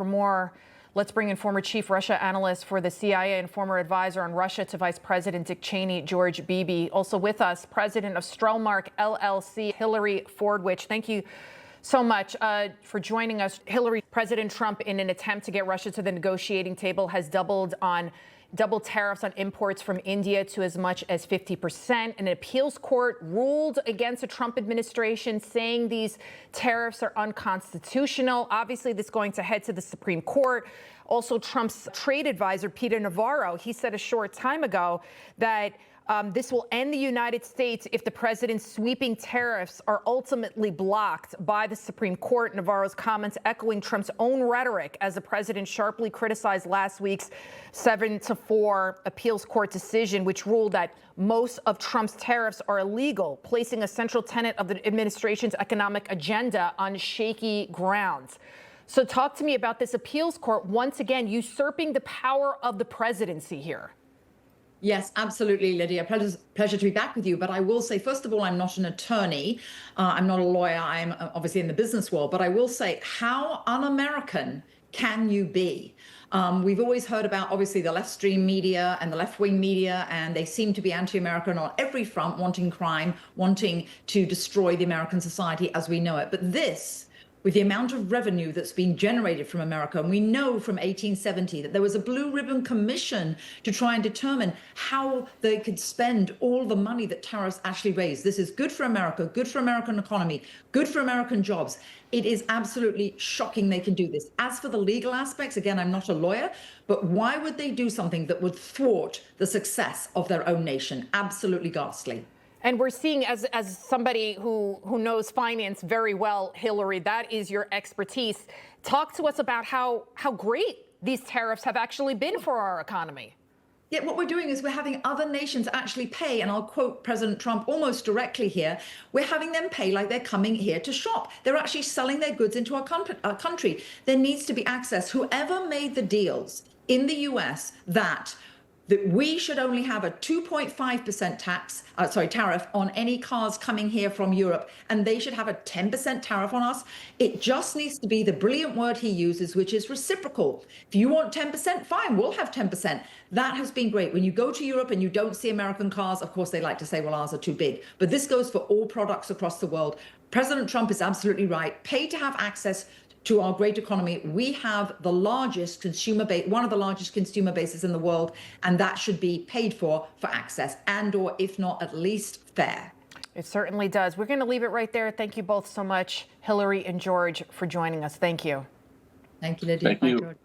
For more, let's bring in former chief Russia analyst for the CIA and former advisor on Russia to Vice President Dick Cheney, George Beebe. Also with us, President of Strollmark LLC, Hillary Fordwich. Thank you so much for joining us. Hillary, President Trump, in an attempt to get Russia to the negotiating table, has doubled tariffs on imports from India to as much as 50%. An appeals court ruled against the Trump administration, saying these tariffs are unconstitutional. Obviously, this is going to head to the Supreme Court. Also, Trump's trade advisor, Peter Navarro, he said a short time ago that this will end the United States if the president's sweeping tariffs are ultimately blocked by the Supreme Court. Navarro's comments echoing Trump's own rhetoric as the president sharply criticized last week's 7-4 appeals court decision, which ruled that most of Trump's tariffs are illegal, placing a central tenet of the administration's economic agenda on shaky grounds. So talk to me about this appeals court once again usurping the power of the presidency here. Yes, absolutely, Lydia. Pleasure to be back with you. But I will say, first of all, I'm not an attorney. I'm not a lawyer. I'm obviously in the business world. But I will say, how un-American can you be? We've always heard about, obviously, the left-stream media and the left-wing media, and they seem to be anti-American on every front, wanting crime, wanting to destroy the American society as we know it. But this, with the amount of revenue that's been generated from America, and we know from 1870 that there was a blue ribbon commission to try and determine how they could spend all the money that tariffs actually raised. This is good for America, good for American economy, good for American jobs. It is absolutely shocking they can do this. As for the legal aspects, again, I'm not a lawyer, but why would they do something that would thwart the success of their own nation? Absolutely ghastly. And we're seeing, as somebody who knows finance very well, Hillary, that is your expertise. Talk to us about how great these tariffs have actually been for our economy. Yeah, what we're doing is we're having other nations actually pay, and I'll quote President Trump almost directly here, we're having them pay like they're coming here to shop. They're actually selling their goods into our country. There needs to be access. Whoever made the deals in the U.S. that we should only have a 2.5% tariff on any cars coming here from Europe, and they should have a 10% tariff on us. It just needs to be the brilliant word he uses, which is reciprocal. If you want 10%, fine, we'll have 10%. That has been great. When you go to Europe and you don't see American cars, of course, they like to say, well, ours are too big. But this goes for all products across the world. President Trump is absolutely right. Pay to have access to our great economy. We have the largest consumer base, one of the largest consumer bases in the world, and that should be paid for access, and or if not, at least fair. It certainly does. We're going to leave it right there. Thank you both so much, Hillary and George, for joining us. Thank you. Thank you, Lydia. Thank you. Bye, George.